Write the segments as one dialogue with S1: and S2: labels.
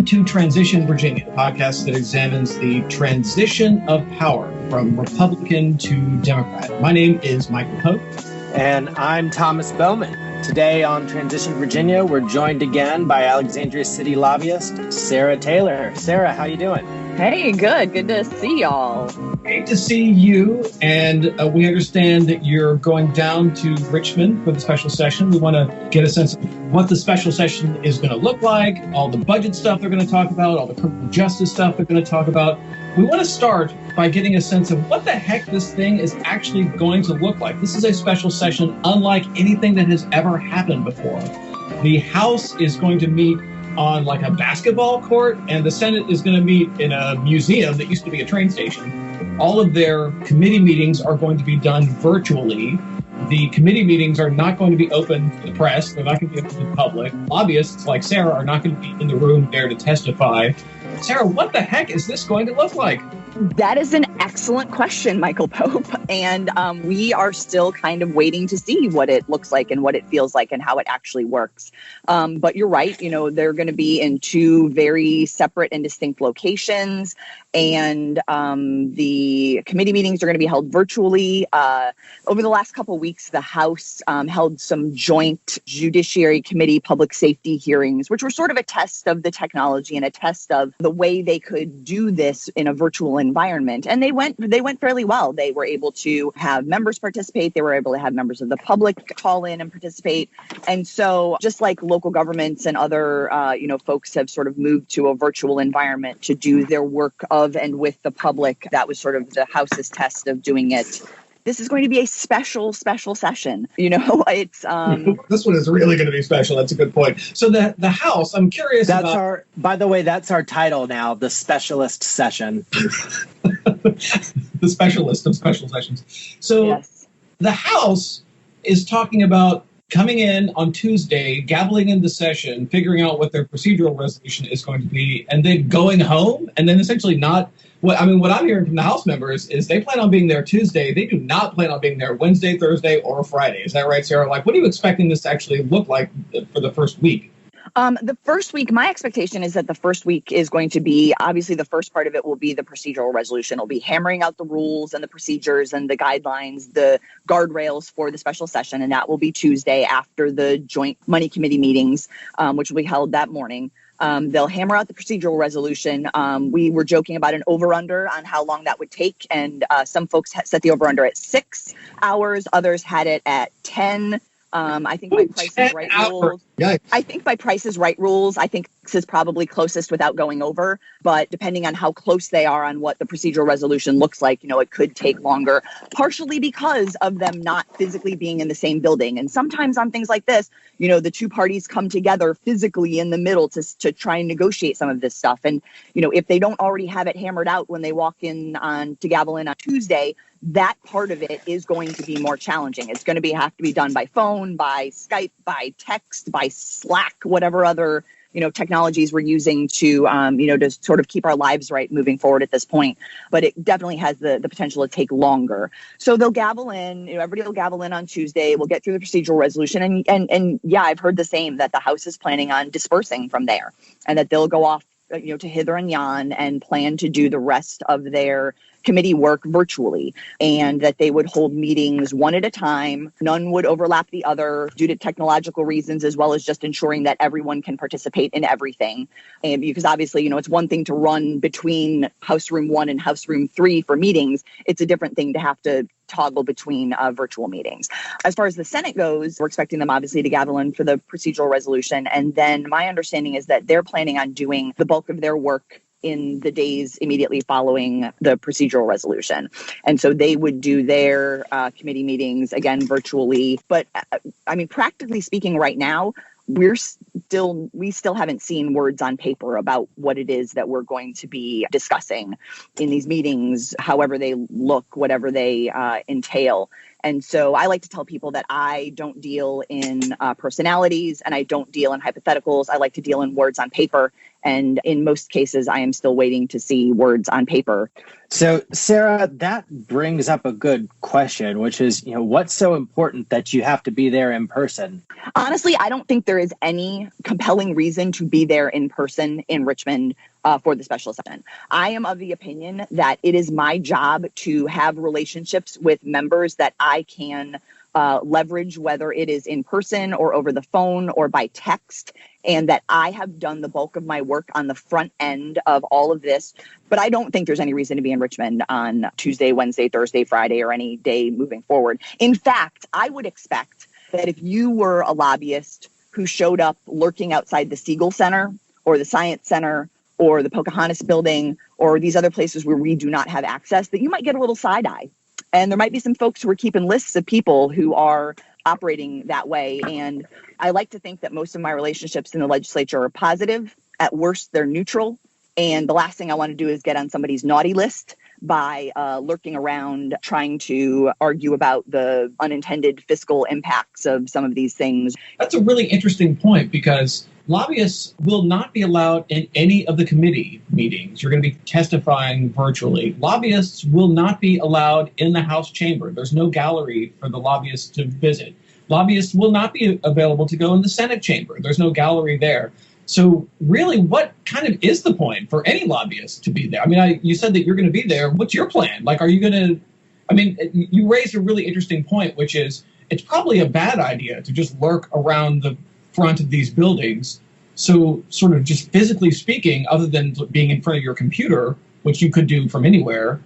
S1: Welcome to Transition Virginia, the podcast that examines the transition of power from Republican to Democrat. My name is Michael Pope.
S2: And I'm Thomas Bowman. Today on Transition Virginia, we're joined again by Alexandria City lobbyist, Sarah Taylor. Sarah, how you doing?
S3: Hey, good. Good to see y'all.
S1: Great to see you. And we understand that you're going down to Richmond for the special session. We want to get a sense of what the special session is going to look like, all the budget stuff they're going to talk about, all the criminal justice stuff they're going to talk about. We want to start by getting a sense of what the heck this thing is actually going to look like. This is a special session unlike anything that has ever happened before. The House is going to meet on like a basketball court, and the Senate is going to meet in a museum that used to be a train station. All of their committee meetings are going to be done virtually. The committee meetings are not going to be open to the press. They're not going to be open to the public. Lobbyists like Sarah are not going to be in the room there to testify. Sarah, what the heck is this going to look like?
S3: That is an excellent question, Michael Pope. And we are still kind of waiting to see what it looks like and what it feels like and how it actually works. But you're right. You know, they're going to be in two very separate and distinct locations. And the committee meetings are going to be held virtually. Over the last couple of weeks, the House held some joint Judiciary Committee public safety hearings, which were sort of a test of the technology and a test of the way they could do this in a virtual environment. And they went fairly well. They were able to have members participate. They were able to have members of the public call in and participate. And so just like local governments and other, folks have sort of moved to a virtual environment to do their work of and with the public, that was sort of the House's test of doing it. This is going to be a special session. You know, it's
S1: this one is really going to be special. That's a good point. So the House, I'm curious
S2: by the way, that's our title now, the specialist session.
S1: The specialist of special sessions. So
S3: yes.
S1: The House is talking about coming in on Tuesday, gaveling into session, figuring out what their procedural resolution is going to be, and then going home, and then essentially not. What I'm hearing from the House members is they plan on being there Tuesday. They do not plan on being there Wednesday, Thursday, or Friday. Is that right, Sarah? Like, what are you expecting this to actually look like for the first week?
S3: The first week, my expectation is that the first week is going to be, obviously the first part of it will be the procedural resolution. It'll be hammering out the rules and the procedures and the guidelines, the guardrails for the special session. And that will be Tuesday after the joint money committee meetings, which will be held that morning. They'll hammer out the procedural resolution. We were joking about an over-under on how long that would take. And some folks set the over-under at 6 hours. Others had it at 10. I think by Price is Right rules.
S1: Yikes.
S3: I think by Price is Right rules, I think this is probably closest without going over. But depending on how close they are on what the procedural resolution looks like, you know, it could take longer, partially because of them not physically being in the same building. And sometimes on things like this, you know, the two parties come together physically in the middle to try and negotiate some of this stuff. And, you know, if they don't already have it hammered out when they walk in to gavel in on Tuesday, that part of it is going to be more challenging. It's going to have to be done by phone, by Skype, by text, by Slack, whatever other, you know, technologies we're using to, to sort of keep our lives right moving forward at this point. But it definitely has the potential to take longer. So they'll gavel in, everybody will gavel in on Tuesday. We'll get through the procedural resolution. And yeah, I've heard the same, that the House is planning on dispersing from there and that they'll go off, to hither and yon and plan to do the rest of their committee work virtually, and that they would hold meetings one at a time. None would overlap the other due to technological reasons, as well as just ensuring that everyone can participate in everything. And because obviously, it's one thing to run between House Room 1 and House Room 3 for meetings. It's a different thing to have to toggle between virtual meetings. As far as the Senate goes, we're expecting them obviously to gavel in for the procedural resolution. And then my understanding is that they're planning on doing the bulk of their work in the days immediately following the procedural resolution. And so they would do their committee meetings, again, virtually. But practically speaking right now, we still haven't seen words on paper about what it is that we're going to be discussing in these meetings, however they look, whatever they entail. And so I like to tell people that I don't deal in personalities and I don't deal in hypotheticals. I like to deal in words on paper. And in most cases, I am still waiting to see words on paper.
S2: So, Sarah, that brings up a good question, which is, what's so important that you have to be there in person?
S3: Honestly, I don't think there is any compelling reason to be there in person in Richmond for the special session. I am of the opinion that it is my job to have relationships with members that I can leverage, whether it is in person or over the phone or by text, and that I have done the bulk of my work on the front end of all of this. But I don't think there's any reason to be in Richmond on Tuesday, Wednesday, Thursday, Friday, or any day moving forward. In fact, I would expect that if you were a lobbyist who showed up lurking outside the Siegel Center or the Science Center or the Pocahontas Building or these other places where we do not have access, that you might get a little side eye. And there might be some folks who are keeping lists of people who are operating that way. And I like to think that most of my relationships in the legislature are positive. At worst, they're neutral. And the last thing I want to do is get on somebody's naughty list by lurking around trying to argue about the unintended fiscal impacts of some of these things.
S1: That's a really interesting point, because lobbyists will not be allowed in any of the committee meetings. You're going to be testifying virtually. Lobbyists will not be allowed in the House chamber. There's no gallery for the lobbyists to visit. Lobbyists will not be available to go in the Senate chamber. There's no gallery there. So really, what kind of is the point for any lobbyist to be there? I mean, you said that you're going to be there. What's your plan? Like, are you going to, you raised a really interesting point, which is it's probably a bad idea to just lurk around the front of these buildings. So sort of just physically speaking, other than being in front of your computer, which you could do from anywhere,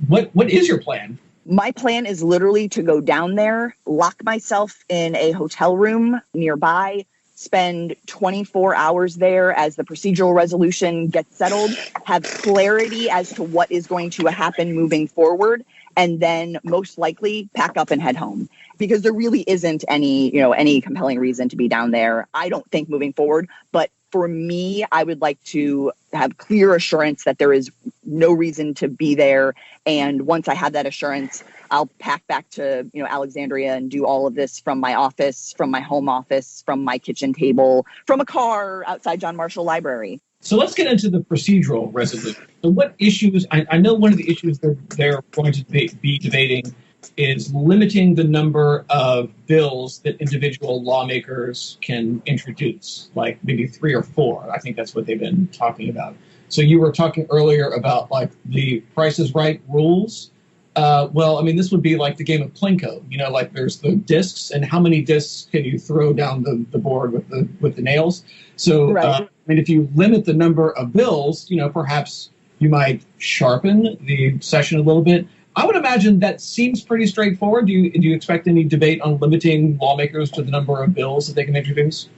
S1: what is your plan?
S3: My plan is literally to go down there, lock myself in a hotel room nearby, spend 24 hours there as the procedural resolution gets settled, have clarity as to what is going to happen moving forward, and then most likely pack up and head home. Because there really isn't any compelling reason to be down there, I don't think, moving forward. But for me, I would like to have clear assurance that there is no reason to be there. And once I have that assurance, I'll pack back to Alexandria and do all of this from my office, from my home office, from my kitchen table, from a car outside John Marshall Library.
S1: So let's get into the procedural resolution. So what issues, I know one of the issues they're going to be debating is limiting the number of bills that individual lawmakers can introduce, like maybe 3 or 4. I think that's what they've been talking about. So you were talking earlier about like the Price is Right rules. This would be like the game of Plinko. Like there's the discs, and how many discs can you throw down the board with the nails? So,
S3: right.
S1: If you limit the number of bills, perhaps you might sharpen the session a little bit. I would imagine that seems pretty straightforward. Do you expect any debate on limiting lawmakers to the number of bills that they can introduce?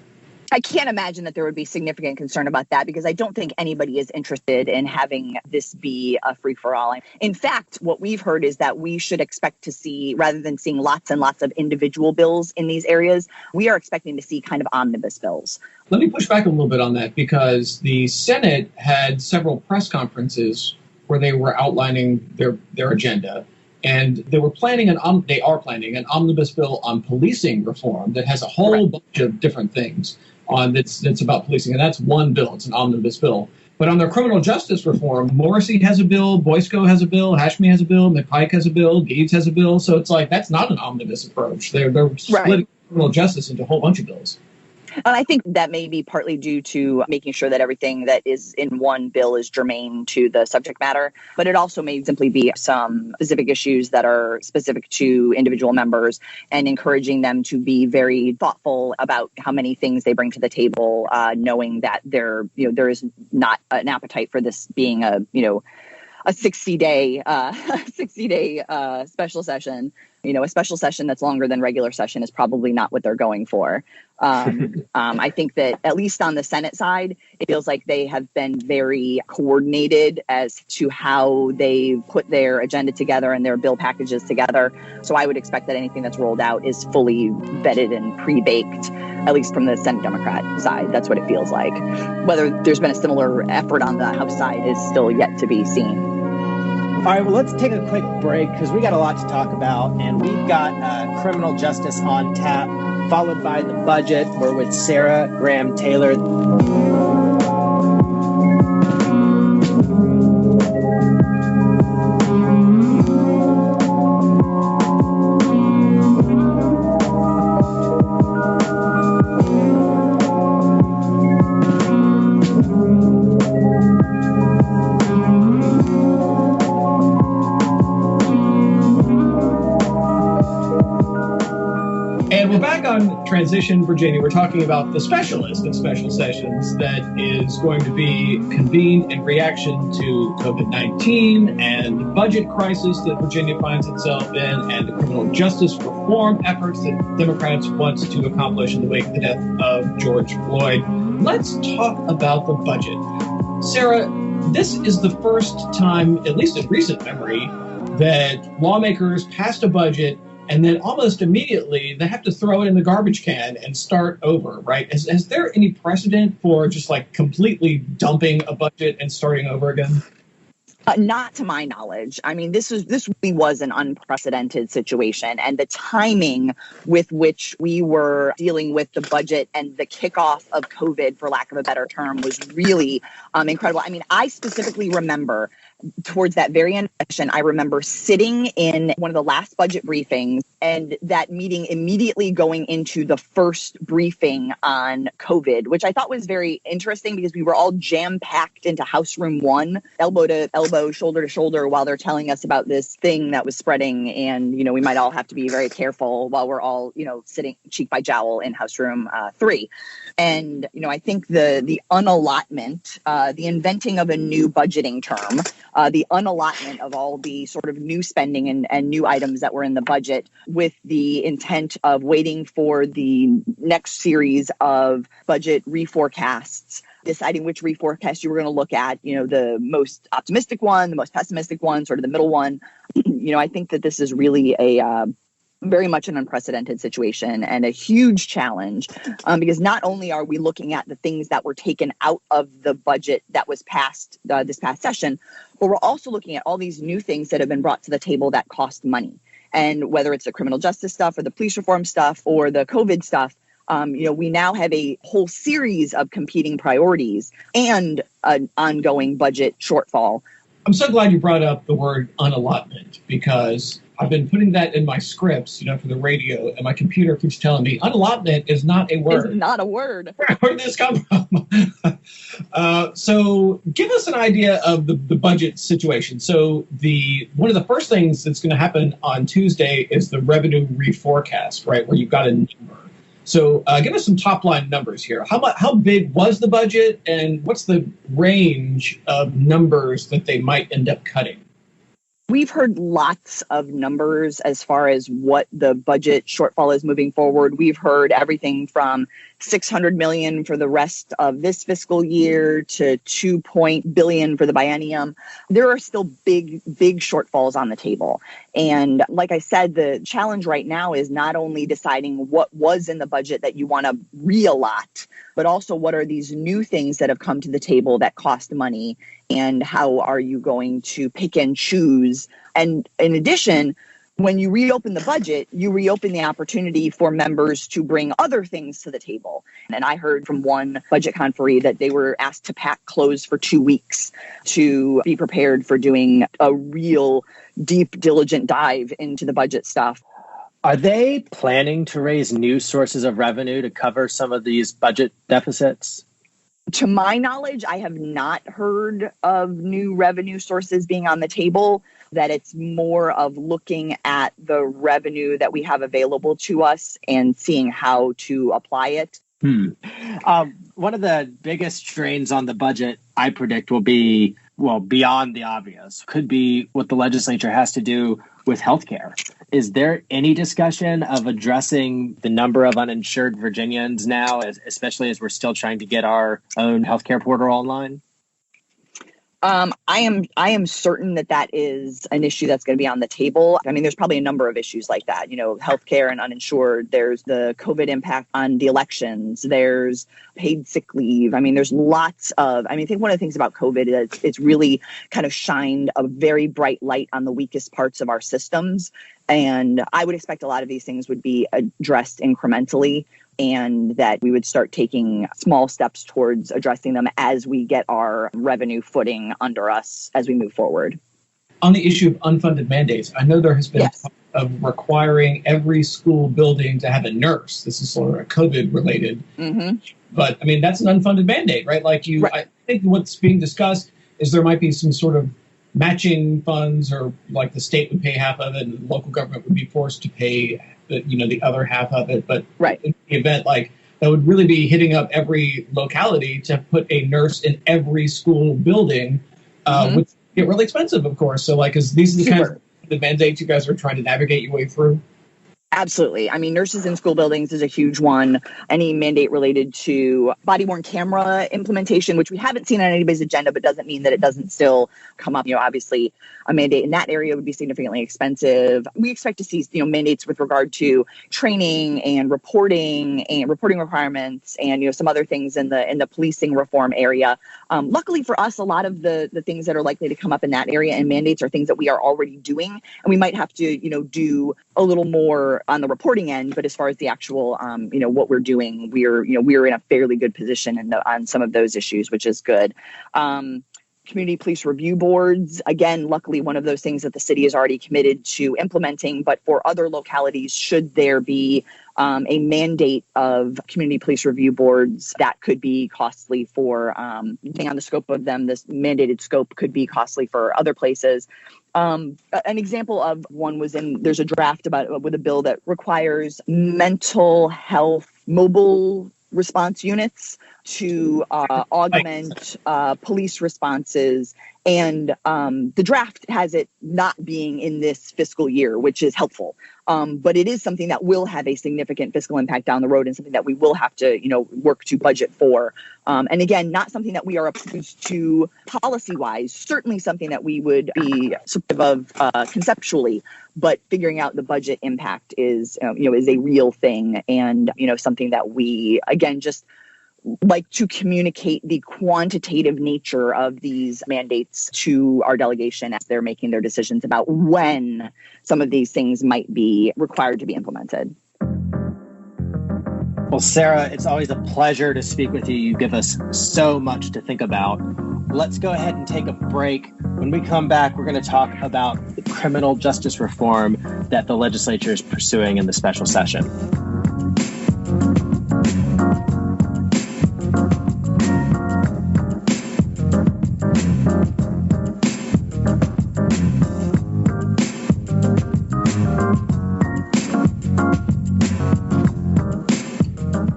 S3: I can't imagine that there would be significant concern about that, because I don't think anybody is interested in having this be a free-for-all. In fact, what we've heard is that we should expect to see, rather than seeing lots and lots of individual bills in these areas, we are expecting to see kind of omnibus bills.
S1: Let me push back a little bit on that, because the Senate had several press conferences where they were outlining their agenda. And they are planning an omnibus bill on policing reform that has a whole bunch of different things on that's about policing. And that's one bill. It's an omnibus bill. But on their criminal justice reform, Morrissey has a bill, Boysko has a bill, Hashmi has a bill, McPike has a bill, Deeds has a bill. So it's like, that's not an omnibus approach. They're splitting criminal justice into a whole bunch of bills.
S3: And I think that may be partly due to making sure that everything that is in one bill is germane to the subject matter. But it also may simply be some specific issues that are specific to individual members, and encouraging them to be very thoughtful about how many things they bring to the table, knowing that there is not an appetite for this being a 60-day special session. A special session that's longer than regular session is probably not what they're going for. I think that at least on the Senate side, it feels like they have been very coordinated as to how they put their agenda together and their bill packages together. So I would expect that anything that's rolled out is fully vetted and pre-baked, at least from the Senate Democrat side. That's what it feels like. Whether there's been a similar effort on the House side is still yet to be seen.
S2: All right, well, let's take a quick break because we got a lot to talk about, and we've got criminal justice on tap, followed by the budget. We're with Sarah Graham Taylor.
S1: back on Transition Virginia. We're talking about the specialist of special sessions that is going to be convened in reaction to COVID-19 and the budget crisis that Virginia finds itself in and the criminal justice reform efforts that Democrats want to accomplish in the wake of the death of George Floyd. Let's talk about the budget. Sarah, this is the first time, at least in recent memory, that lawmakers passed a budget and then almost immediately they have to throw it in the garbage can and start over, right? Is there any precedent for just like completely dumping a budget and starting over again?
S3: Not to my knowledge. I mean, this really was an unprecedented situation, and the timing with which we were dealing with the budget and the kickoff of COVID, for lack of a better term, was really incredible. I mean, I specifically remember towards that very end of the session, I remember sitting in one of the last budget briefings and that meeting immediately going into the first briefing on COVID, which I thought was very interesting because we were all jam-packed into House Room 1, elbow to elbow, shoulder to shoulder, while they're telling us about this thing that was spreading. And, you know, we might all have to be very careful while we're all, you know, sitting cheek by jowl in House Room 3. And, you know, I think the unallotment, the inventing of a new budgeting term, the unallotment of all the sort of new spending and new items that were in the budget with the intent of waiting for the next series of budget reforecasts, deciding which reforecast you were going to look at, you know, the most optimistic one, the most pessimistic one, sort of the middle one. You know, I think that this is really a very much an unprecedented situation and a huge challenge because not only are we looking at the things that were taken out of the budget that was passed this past session, but we're also looking at all these new things that have been brought to the table that cost money. And whether it's the criminal justice stuff or the police reform stuff or the COVID stuff, you know, we now have a whole series of competing priorities and an ongoing budget shortfall.
S1: I'm so glad you brought up the word unallotment because I've been putting that in my scripts, you know, for the radio, and my computer keeps telling me unallotment is not a word.
S3: It's not a word.
S1: Where did this come from? So give us an idea of the budget situation. So one of the first things that's going to happen on Tuesday is the revenue reforecast, right, where you've got a number. So give us some top line numbers here. How big was the budget, and what's the range of numbers that they might end up cutting?
S3: We've heard lots of numbers as far as what the budget shortfall is moving forward. We've heard everything from $600 million for the rest of this fiscal year to $2 billion for the biennium. There are still big shortfalls on the table. And like I said, the challenge right now is not only deciding what was in the budget that you want to re-allot, but also what are these new things that have come to the table that cost money, and how are you going to pick and choose? And in addition, when you reopen the budget, you reopen the opportunity for members to bring other things to the table. And I heard from one budget conferee that they were asked to pack clothes for 2 weeks to be prepared for doing a real deep, diligent dive into the budget stuff.
S2: Are they planning to raise new sources of revenue to cover some of these budget deficits?
S3: To my knowledge, I have not heard of new revenue sources being on the table, that it's more of looking at the revenue that we have available to us and seeing how to apply it.
S2: One of the biggest strains on the budget, I predict, will be, well, beyond the obvious, could be what the legislature has to do with healthcare. Is there any discussion of addressing the number of uninsured Virginians now, especially as we're still trying to get our own healthcare portal online?
S3: I am certain that is an issue that's going to be on the table. I mean, there's probably a number of issues like that, you know, healthcare and uninsured. There's the COVID impact on the elections. There's paid sick leave. I mean, there's lots of, I think one of the things about COVID is it's really kind of shined a very bright light on the weakest parts of our systems. And I would expect a lot of these things would be addressed incrementally, and that we would start taking small steps towards addressing them as we get our revenue footing under us as we move forward.
S1: On the issue of unfunded mandates, I know there has been talk of requiring every school building to have a nurse. This is sort of a COVID-related. But, I mean, that's an unfunded mandate, right? Like I think what's being discussed is there might be some sort of matching funds, or like the state would pay half of it and the local government would be forced to pay the other half of it. But
S3: right.
S1: in the event, like, that would really be hitting up every locality to put a nurse in every school building, which get really expensive, of course. So, like, these are the kinds of the mandates you guys are trying to navigate your way through?
S3: Absolutely. I mean, nurses in school buildings is a huge one. Any mandate related to body-worn camera implementation, which we haven't seen on anybody's agenda, but doesn't mean that it doesn't still come up. Obviously, a mandate in that area would be significantly expensive. We expect to see, mandates with regard to training and reporting requirements and, some other things in the policing reform area. Luckily for us, a lot of the things that are likely to come up in that area and mandates are things that we are already doing, and we might have to, do a little more on the reporting end, but as far as the actual, what we're doing, we're in a fairly good position on some of those issues, which is good. Community police review boards, again, luckily one of those things that the city is already committed to implementing, but for other localities, should there be a mandate of community police review boards, that could be costly for, depending on the scope of them, this mandated scope could be costly for other places. An example of one there's a draft with a bill that requires mental health mobile response units to augment police responses. And the draft has it not being in this fiscal year, which is helpful. But it is something that will have a significant fiscal impact down the road and something that we will have to, work to budget for. And again, not something that we are opposed to policy-wise, certainly something that we would be supportive of conceptually, but figuring out the budget impact is a real thing and, something that we, again, just like to communicate the quantitative nature of these mandates to our delegation as they're making their decisions about when some of these things might be required to be implemented.
S2: Well, Sarah, it's always a pleasure to speak with you. You give us so much to think about. Let's go ahead and take a break. When we come back, we're going to talk about the criminal justice reform that the legislature is pursuing in the special session.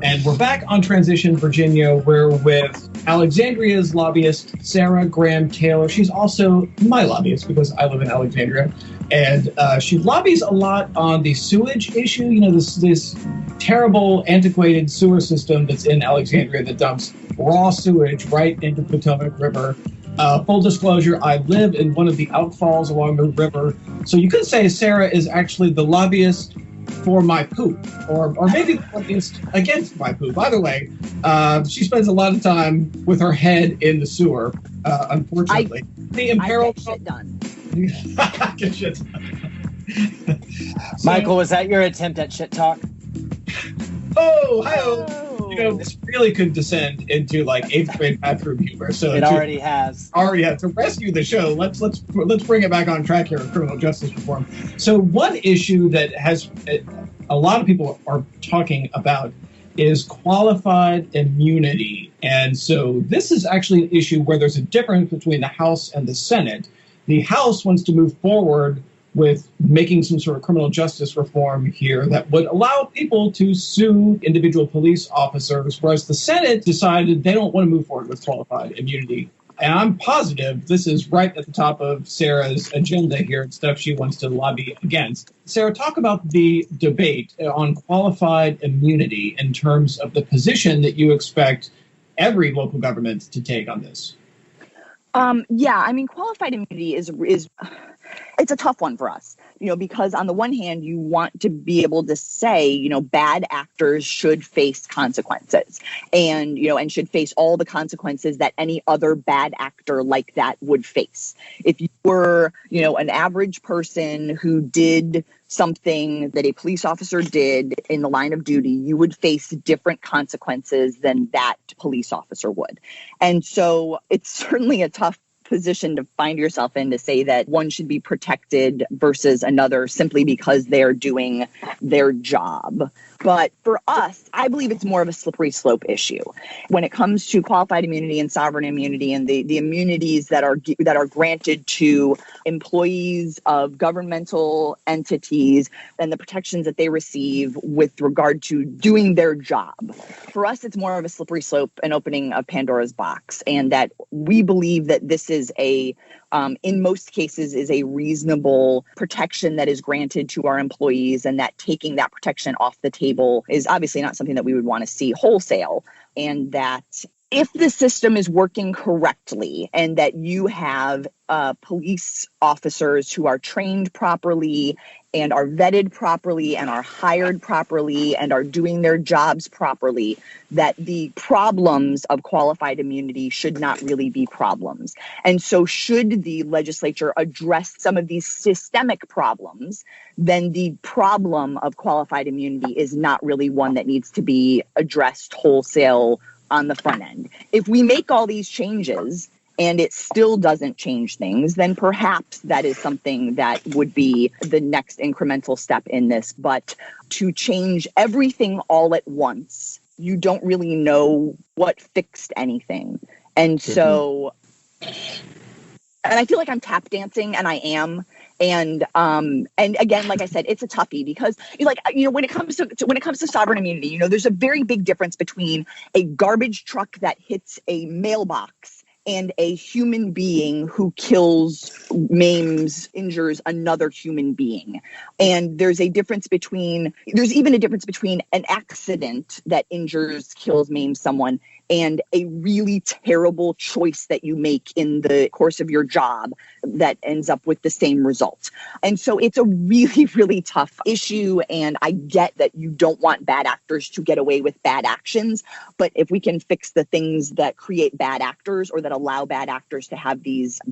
S1: And we're back on Transition Virginia. We're with Alexandria's lobbyist, Sarah Graham Taylor. She's also my lobbyist because I live in Alexandria. And she lobbies a lot on the sewage issue. This terrible, antiquated sewer system that's in Alexandria that dumps raw sewage right into the Potomac River. Full disclosure, I live in one of the outfalls along the river. So you could say Sarah is actually the lobbyist for my poop, or maybe against my poop. Either way, she spends a lot of time with her head in the sewer, unfortunately.
S3: I get shit done.
S1: Get shit done.
S2: Michael, was that your attempt at shit talk?
S1: Hi-oh. This really could descend into like 8th grade bathroom humor. So
S2: it already has.
S1: To rescue the show, let's bring it back on track here with criminal justice reform. So one issue that has a lot of people are talking about is qualified immunity. And so this is actually an issue where there's a difference between the House and the Senate. The House wants to move forward with making some sort of criminal justice reform here that would allow people to sue individual police officers, whereas the Senate decided they don't want to move forward with qualified immunity. And I'm positive this is right at the top of Sarah's agenda here, stuff she wants to lobby against. Sarah, talk about the debate on qualified immunity in terms of the position that you expect every local government to take on this.
S3: Qualified immunity is it's a tough one for us, because on the one hand, you want to be able to say, bad actors should face consequences and should face all the consequences that any other bad actor like that would face. If you were, an average person who did something that a police officer did in the line of duty, you would face different consequences than that police officer would. And so it's certainly a tough position to find yourself in to say that one should be protected versus another simply because they're doing their job. But for us, I believe it's more of a slippery slope issue when it comes to qualified immunity and sovereign immunity and the immunities that are granted to employees of governmental entities and the protections that they receive with regard to doing their job. For us, it's more of a slippery slope, an opening of Pandora's box, and that we believe that this is in most cases, is a reasonable protection that is granted to our employees, and that taking that protection off the table is obviously not something that we would want to see wholesale. And that if the system is working correctly and that you have police officers who are trained properly and are vetted properly and are hired properly and are doing their jobs properly, that the problems of qualified immunity should not really be problems. And so should the legislature address some of these systemic problems, then the problem of qualified immunity is not really one that needs to be addressed wholesale on the front end. If we make all these changes and it still doesn't change things, then perhaps that is something that would be the next incremental step in this. But to change everything all at once, you don't really know what fixed anything. And so, and I feel like I'm tap dancing, and I am. And again, like I said, it's a toughie because when it comes to sovereign immunity, there's a very big difference between a garbage truck that hits a mailbox and a human being who kills, maims, injures another human being. And there's even a difference between an accident that injures, kills, maims someone and a really terrible choice that you make in the course of your job that ends up with the same result. And so it's a really, really tough issue. And I get that you don't want bad actors to get away with bad actions. But if we can fix the things that create bad actors or that allow bad actors to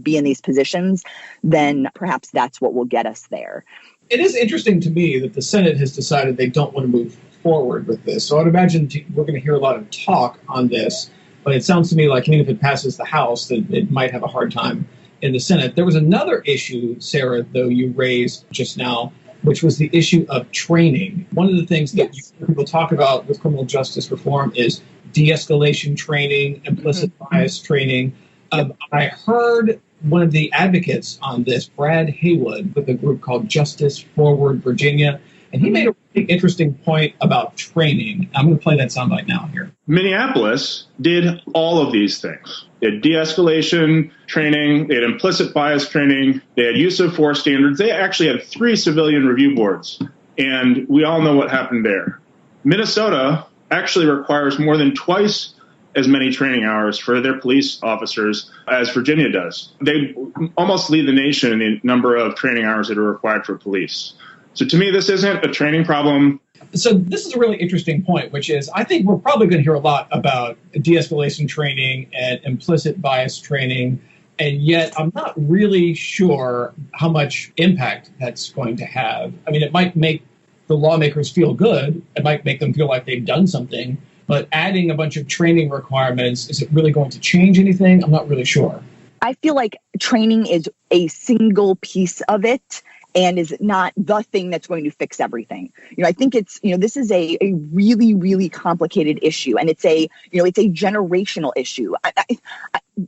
S3: be in these positions, then perhaps that's what will get us there.
S1: It is interesting to me that the Senate has decided they don't want to move forward with this. So I'd imagine we're going to hear a lot of talk on this, but it sounds to me like even if it passes the House, that it might have a hard time in the Senate. There was another issue, Sarah, though, you raised just now, which was the issue of training. One of the things that people talk about with criminal justice reform is de-escalation training, implicit bias training. I heard one of the advocates on this, Brad Haywood, with a group called Justice Forward Virginia, and he made a really interesting point about training. I'm going to play that soundbite now here.
S4: Minneapolis did all of these things. They had de-escalation training, they had implicit bias training, they had use of force standards. They actually had 3 civilian review boards, and we all know what happened there. Minnesota actually requires more than twice as many training hours for their police officers as Virginia does. They almost lead the nation in the number of training hours that are required for police. So to me, this isn't a training problem.
S1: So this is a really interesting point, which is I think we're probably going to hear a lot about de-escalation training and implicit bias training, and yet I'm not really sure how much impact that's going to have. I mean, it might make the lawmakers feel good. It might make them feel like they've done something. But adding a bunch of training requirements, is it really going to change anything? I'm not really sure. I
S3: feel like training is a single piece of it and is not the thing that's going to fix everything. I think this is a really, really complicated issue, and it's a generational issue.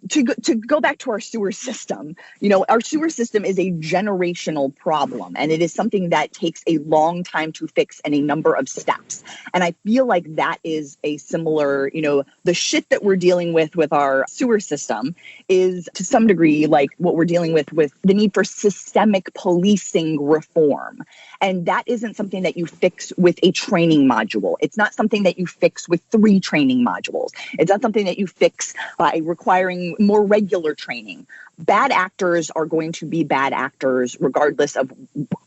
S3: To go back to our sewer system, our sewer system is a generational problem, and it is something that takes a long time to fix and a number of steps. And I feel like that is a similar, the shit that we're dealing with our sewer system is to some degree like what we're dealing with the need for systemic policing reform. And that isn't something that you fix with a training module. It's not something that you fix with 3 training modules. It's not something that you fix by requiring more regular training. Bad actors are going to be bad actors regardless of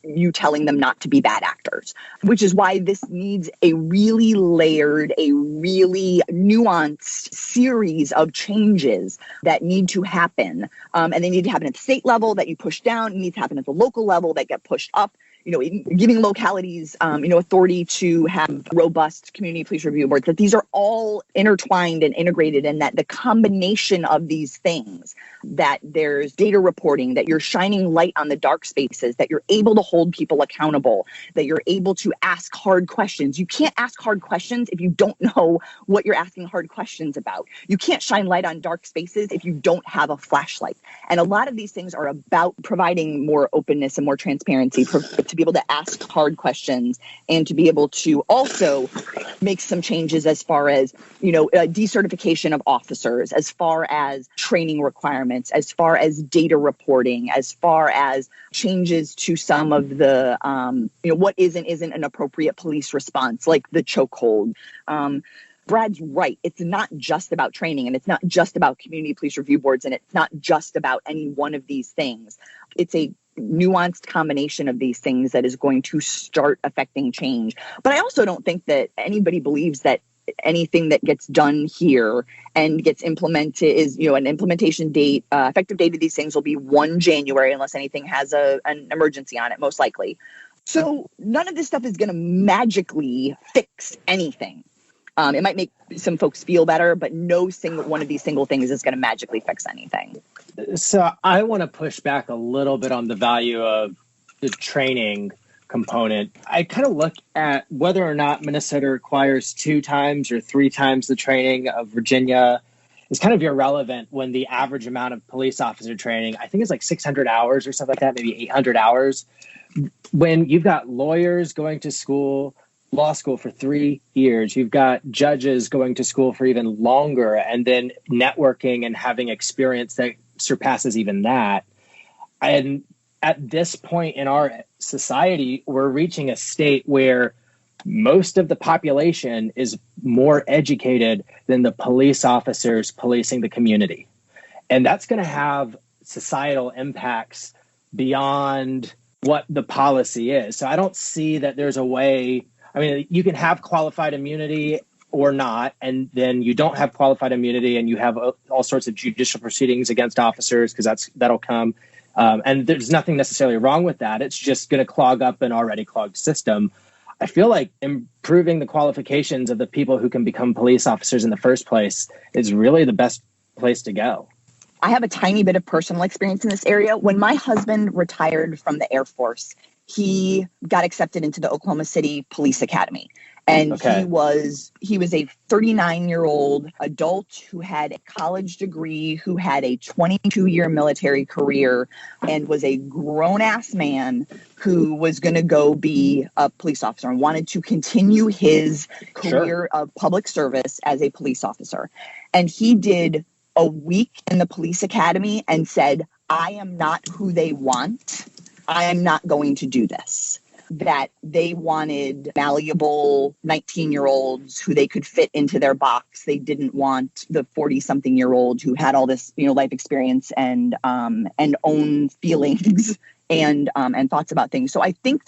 S3: you telling them not to be bad actors, which is why this needs a really layered, a really nuanced series of changes that need to happen. And they need to happen at the state level that you push down. It needs to happen at the local level that get pushed up. giving localities, authority to have robust community police review boards, that these are all intertwined and integrated, and that the combination of these things, that there's data reporting, that you're shining light on the dark spaces, that you're able to hold people accountable, that you're able to ask hard questions. You can't ask hard questions if you don't know what you're asking hard questions about. You can't shine light on dark spaces if you don't have a flashlight. And a lot of these things are about providing more openness and more transparency to be able to ask hard questions, and to be able to also make some changes as far as, decertification of officers, as far as training requirements, as far as data reporting, as far as changes to some of the, what isn't an appropriate police response, like the chokehold. Brad's right. It's not just about training, and it's not just about community police review boards, and it's not just about any one of these things. It's a nuanced combination of these things that is going to start affecting change. But I also don't think that anybody believes that anything that gets done here and gets implemented is, an implementation date, effective date of these things will be 1 January, unless anything has an emergency on it, most likely. So none of this stuff is going to magically fix anything. It might make some folks feel better, but no single one of these single things is going to magically fix anything.
S2: So I want to push back a little bit on the value of the training component. I kind of look at whether or not Minnesota requires 2 times or 3 times the training of Virginia is kind of irrelevant when the average amount of police officer training, I think it's like 600 hours or something like that, maybe 800 hours. When you've got lawyers going to law school for 3 years, you've got judges going to school for even longer, and then networking and having experience that surpasses even that. And at this point in our society, we're reaching a state where most of the population is more educated than the police officers policing the community. And that's going to have societal impacts beyond what the policy is. So I don't see that there's a way. I mean, you can have qualified immunity or not, and then you don't have qualified immunity, and you have all sorts of judicial proceedings against officers, because that'll come. And there's nothing necessarily wrong with that. It's just going to clog up an already clogged system. I feel like improving the qualifications of the people who can become police officers in the first place is really the best place to go.
S3: I have a tiny bit of personal experience in this area. When my husband retired from the Air Force, he got accepted into the Oklahoma City Police Academy. And okay. he was a 39-year-old adult who had a college degree, who had a 22-year military career, and was a grown-ass man who was going to go be a police officer and wanted to continue his career of public service as a police officer. And he did a week in the police academy and said, I am not who they want. I am not going to do this. That they wanted malleable 19-year-olds who they could fit into their box. They didn't want the 40-something-year-old who had all this, life experience and own feelings and thoughts about things. So I think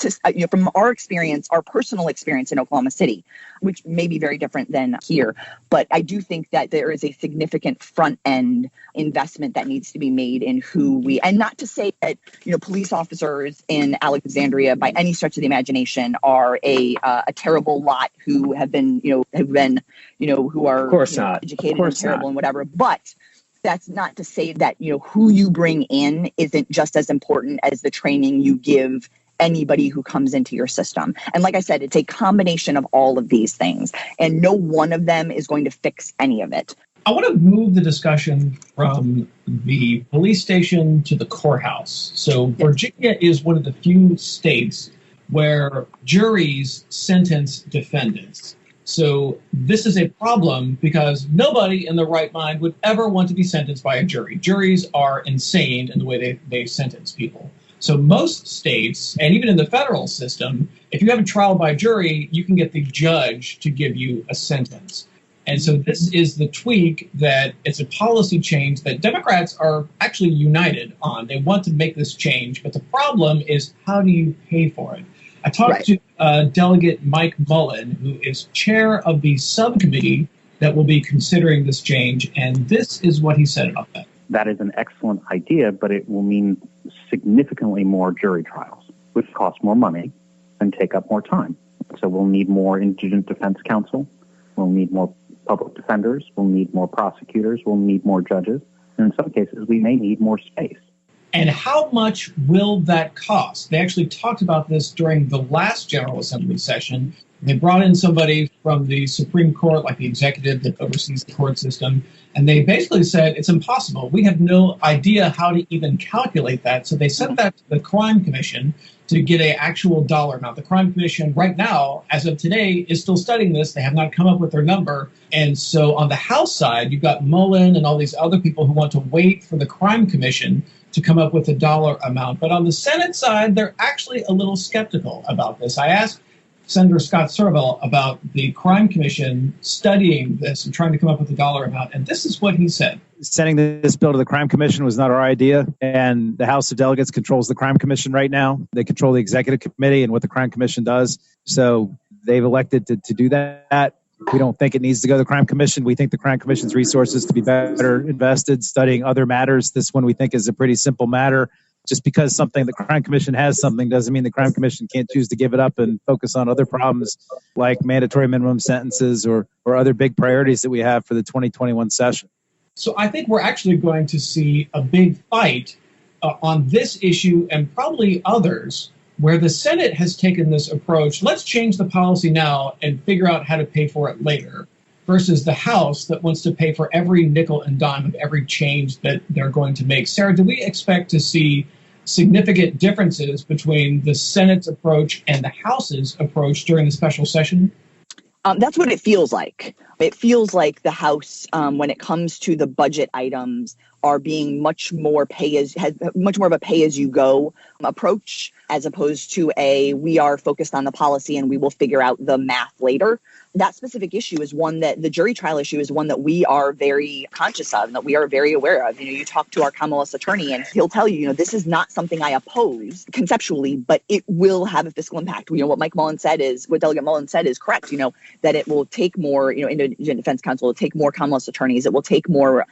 S3: from our experience, our personal experience in Oklahoma City, which may be very different than here, but I do think that there is a significant front end investment that needs to be made in and not to say that, police officers in Alexandria by any stretch of the imagination are a terrible lot who have been, who are
S2: of course not
S3: educated and terrible and whatever, but that's not to say that, who you bring in isn't just as important as the training you give anybody who comes into your system. And like I said, it's a combination of all of these things, and no one of them is going to fix any of it.
S1: I want to move the discussion from the police station to the courthouse. So Virginia is one of the few states where juries sentence defendants. So this is a problem because nobody in their right mind would ever want to be sentenced by a jury. Juries are insane in the way they sentence people. So most states, and even in the federal system, if you have a trial by jury, you can get the judge to give you a sentence. And so this is the tweak that it's a policy change that Democrats are actually united on. They want to make this change, but the problem is, how do you pay for it? I talked to Delegate Mike Mullen, who is chair of the subcommittee that will be considering this change, and this is what he said about that.
S5: That is an excellent idea, but it will mean significantly more jury trials. which costs more money and take up more time. So we'll need more indigent defense counsel. We'll need more public defenders. We'll need more prosecutors. We'll need more judges. And in some cases, we may need more space.
S1: And how much will that cost? They actually talked about this during the last General Assembly session. They brought in somebody from the Supreme Court, like the executive that oversees the court system, and they basically said it's impossible. We have no idea how to even calculate that. So they sent that to the Crime Commission to get an actual dollar amount. The Crime Commission right now, as of today, is still studying this. They have not come up with their number. And so on the House side, you've got Mullen and all these other people who want to wait for the Crime Commission to come up with a dollar amount. But on the Senate side, they're actually a little skeptical about this. I asked Senator Scott Serval about the Crime Commission studying this and trying to come up with a dollar amount, and this is what he said.
S6: Sending this bill to the Crime Commission was not our idea, and the House of Delegates controls the Crime Commission right now. They control the Executive Committee and what the Crime Commission does, so they've elected to do that. We don't think it needs to go to the Crime Commission. We think the Crime Commission's resources to be better invested studying other matters. This one we think is a pretty simple matter. Just because the Crime Commission has something doesn't mean the Crime Commission can't choose to give it up and focus on other problems like mandatory minimum sentences or other big priorities that we have for the 2021 session.
S1: So I think we're actually going to see a big fight on this issue and probably others where the Senate has taken this approach. Let's change the policy now and figure out how to pay for it later, versus the House that wants to pay for every nickel and dime of every change that they're going to make. Sarah, do we expect to see significant differences between the Senate's approach and the House's approach during the special session?
S3: That's what it feels like. It feels like the House, when it comes to the budget items, are being much more much more of a pay-as-you-go approach, as opposed to we are focused on the policy and we will figure out the math later. That specific issue is one that the jury trial issue is one that we are very conscious of and that we are very aware of. You talk to our Commonwealth's attorney and he'll tell you, this is not something I oppose conceptually, but it will have a fiscal impact. What Delegate Mullen said is correct, that it will take more, indigent defense counsel, it will take more Commonwealth's attorneys, it will take more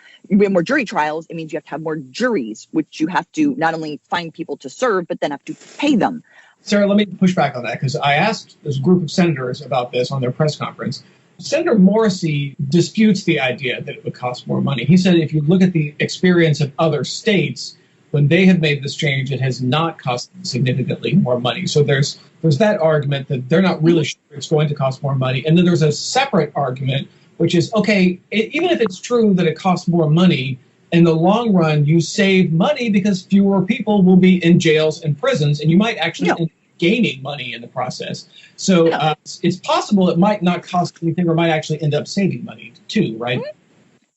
S3: jury trials. It means you have to have more juries, which you have to not only find people to serve, but then have to pay them.
S1: Sarah, let me push back on that, because I asked this group of senators about this on their press conference. Senator Morrissey disputes the idea that it would cost more money. He said if you look at the experience of other states, when they have made this change, it has not cost significantly more money. So there's that argument that they're not really sure it's going to cost more money. And then there's a separate argument, which is, okay, even if it's true that it costs more money, in the long run, you save money because fewer people will be in jails and prisons, and you might actually end up gaining money in the process. So it's possible it might not cost anything or might actually end up saving money too, right? Mm-hmm.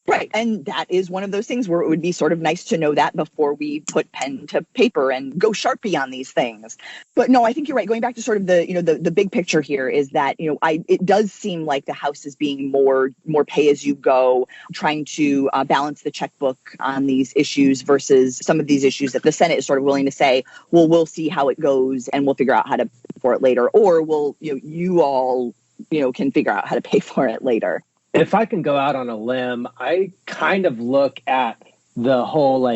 S3: Right. And that is one of those things where it would be sort of nice to know that before we put pen to paper and go Sharpie on these things. But no, I think you're right. Going back to sort of the big picture here is that, it does seem like the House is being more pay as you go, trying to balance the checkbook on these issues versus some of these issues that the Senate is sort of willing to say, well, we'll see how it goes and we'll figure out how to pay for it later. Or you all can figure out how to pay for it later.
S2: If I can go out on a limb, I kind of look at the whole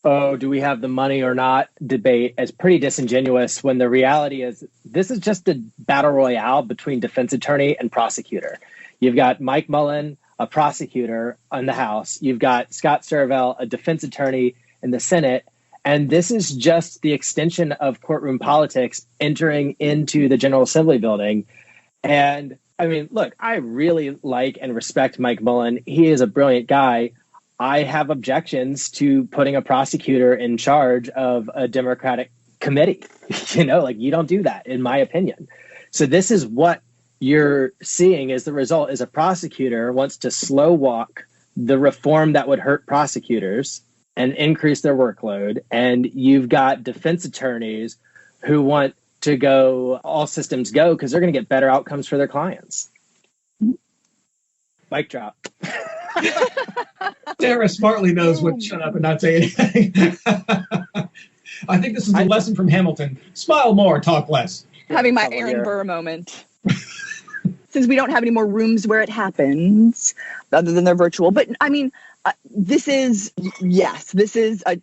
S2: do we have the money or not debate as pretty disingenuous, when the reality is this is just a battle royale between defense attorney and prosecutor. You've got Mike Mullen, a prosecutor in the House. You've got Scott Serval, a defense attorney in the Senate. And this is just the extension of courtroom politics entering into the General Assembly building. And I mean, look, I really like and respect Mike Mullen. He is a brilliant guy. I have objections to putting a prosecutor in charge of a Democratic committee. You don't do that, in my opinion. So this is what you're seeing as the result is a prosecutor wants to slow walk the reform that would hurt prosecutors and increase their workload. And you've got defense attorneys who want to go all systems go because they're going to get better outcomes for their clients. Mic drop.
S1: Sarah smartly knows when to shut up and not say anything. I think this is a lesson from Hamilton. Smile more, talk less.
S3: Having my Aaron Burr moment. Since we don't have any more rooms where it happens, other than they're virtual. But I mean, This is a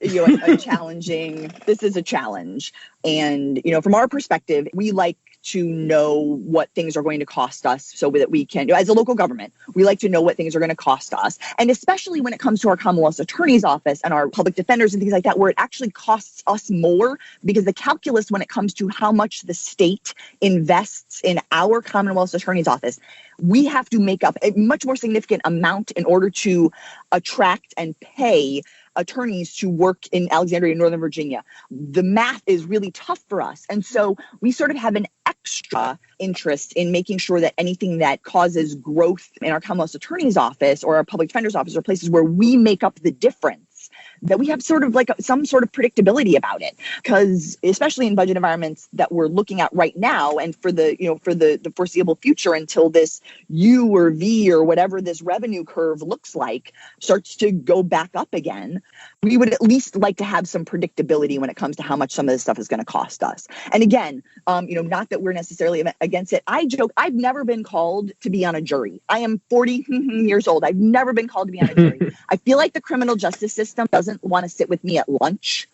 S3: challenging. This is a challenge, and from our perspective, we like to know what things are going to cost us so that we can, as a local government, we like to know what things are going to cost us. And especially when it comes to our Commonwealth Attorney's Office and our public defenders and things like that, where it actually costs us more, because the calculus when it comes to how much the state invests in our Commonwealth Attorney's Office, we have to make up a much more significant amount in order to attract and pay attorneys to work in Alexandria, Northern Virginia. The math is really tough for us. And so we sort of have an extra interest in making sure that anything that causes growth in our Commonwealth Attorney's Office or our Public Defender's Office or places where we make up the difference, that we have sort of like some sort of predictability about it. Because especially in budget environments that we're looking at right now and for the foreseeable future until this U or V or whatever this revenue curve looks like starts to go back up again, we would at least like to have some predictability when it comes to how much some of this stuff is going to cost us. And again, not that we're necessarily against it. I joke, I've never been called to be on a jury. I am 40 years old. I've never been called to be on a jury. I feel like the criminal justice system doesn't want to sit with me at lunch.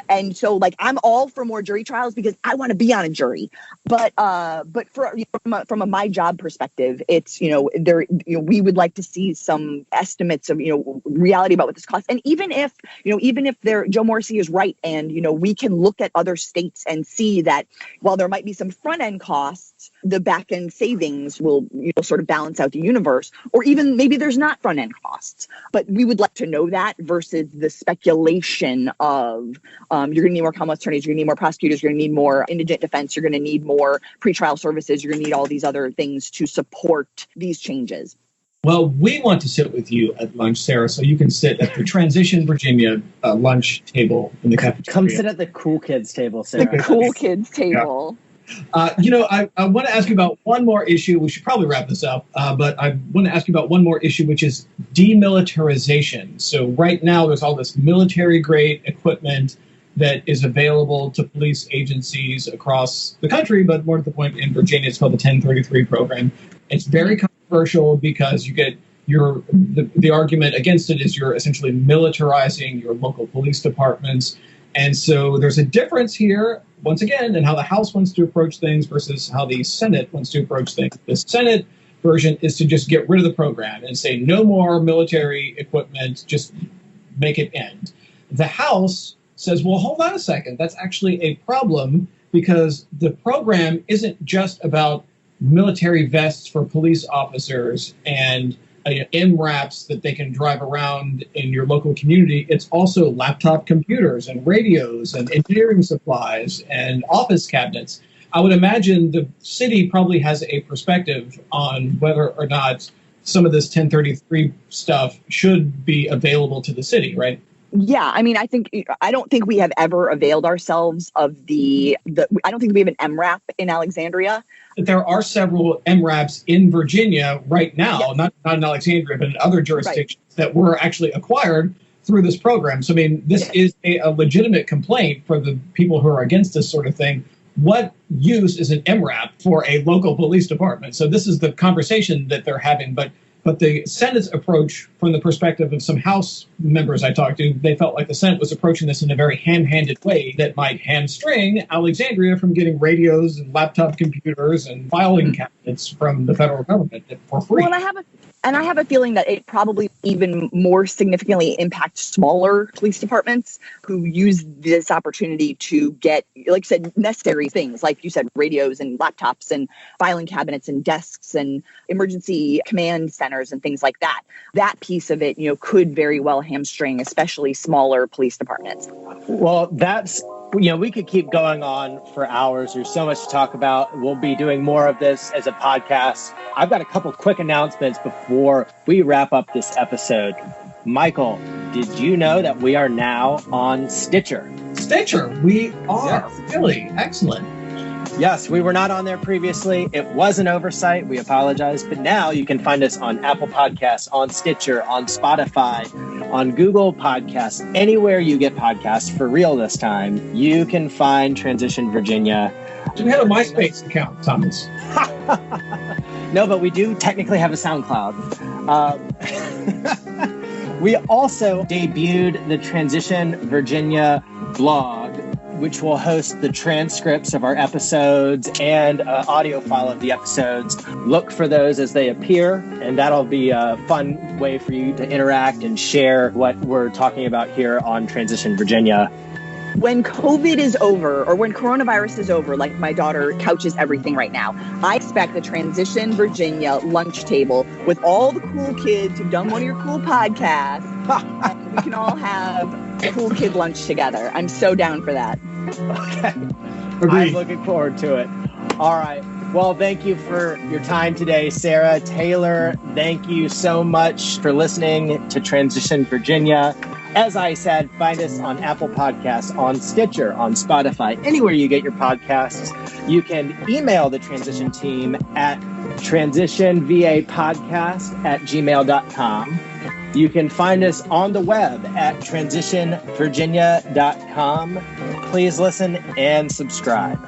S3: And so I'm all for more jury trials because I want to be on a jury. But from a my job perspective, it's, we would like to see some estimates of, reality about what this costs. And even if Joe Morrissey is right and, we can look at other states and see that while there might be some front end costs, the back end savings will, sort of balance out the universe, or even maybe there's not front end costs. But we would like to know that versus the speculation of you're going to need more Commonwealth attorneys, you're going to need more prosecutors, you're going to need more indigent defense, you're going to need more pretrial services, you're going to need all these other things to support these changes.
S1: Well, we want to sit with you at lunch, Sarah, so you can sit at the Transition Virginia lunch table in the cafeteria.
S2: Come sit at the cool kids table, Sarah.
S3: The cool kids table.
S1: Yeah. I want to ask you about one more issue. We should probably wrap this up, but I want to ask you about one more issue, which is demilitarization. So right now, there's all this military-grade equipment that is available to police agencies across the country, but more to the point, in Virginia, it's called the 1033 program. It's very controversial because you get the argument against it is you're essentially militarizing your local police departments. And so there's a difference here, once again, in how the House wants to approach things versus how the Senate wants to approach things. The Senate version is to just get rid of the program and say no more military equipment, just make it end. The House says, well, hold on a second. That's actually a problem because the program isn't just about military vests for police officers and MRAPs that they can drive around in your local community. It's also laptop computers and radios and engineering supplies and office cabinets. I would imagine the city probably has a perspective on whether or not some of this 1033 stuff should be available to the city, right?
S3: Yeah, I mean, I don't think we have ever availed ourselves of I don't think we have an MRAP in Alexandria.
S1: There are several MRAPs in Virginia right now, yes. not in Alexandria, but in other jurisdictions that were actually acquired through this program. So, I mean, this is a legitimate complaint for the people who are against this sort of thing. What use is an MRAP for a local police department? So this is the conversation that they're having, but the Senate's approach, from the perspective of some House members I talked to, they felt like the Senate was approaching this in a very ham-handed way that might hamstring Alexandria from getting radios and laptop computers and filing cabinets from the federal government for free.
S3: Well, and I have a feeling that it probably even more significantly impacts smaller police departments who use this opportunity to get, like I said, necessary things, like you said, radios and laptops and filing cabinets and desks and emergency command centers and things like that. That piece of it, could very well hamstring, especially smaller police departments.
S2: Well, we could keep going on for hours. There's so much to talk about. We'll be doing more of this as a podcast. I've got a couple quick announcements before we wrap up this episode. Michael, did you know that we are now on Stitcher?
S1: Stitcher, we are. Yes. Really? Excellent.
S2: Yes, we were not on there previously. It was an oversight. We apologize. But now you can find us on Apple Podcasts, on Stitcher, on Spotify, on Google Podcasts, anywhere you get podcasts, for real this time. You can find Transition Virginia.
S1: Do we have a MySpace account, Thomas?
S2: No, but we do technically have a SoundCloud. We also debuted the Transition Virginia blog, which will host the transcripts of our episodes and audio file of the episodes. Look for those as they appear, and that'll be a fun way for you to interact and share what we're talking about here on Transition Virginia.
S3: When COVID is over, or when coronavirus is over, like my daughter couches everything right now, I expect the Transition Virginia lunch table with all the cool kids who've done one of your cool podcasts. And we can all have a cool kid lunch together. I'm so down for that.
S2: Okay.
S1: Agreed.
S2: I'm looking forward to it. All right. Well, thank you for your time today, Sarah. Taylor, thank you so much for listening to Transition Virginia. As I said, find us on Apple Podcasts, on Stitcher, on Spotify, anywhere you get your podcasts. You can email the Transition team at transitionvapodcast@gmail.com. You can find us on the web at transitionvirginia.com. Please listen and subscribe.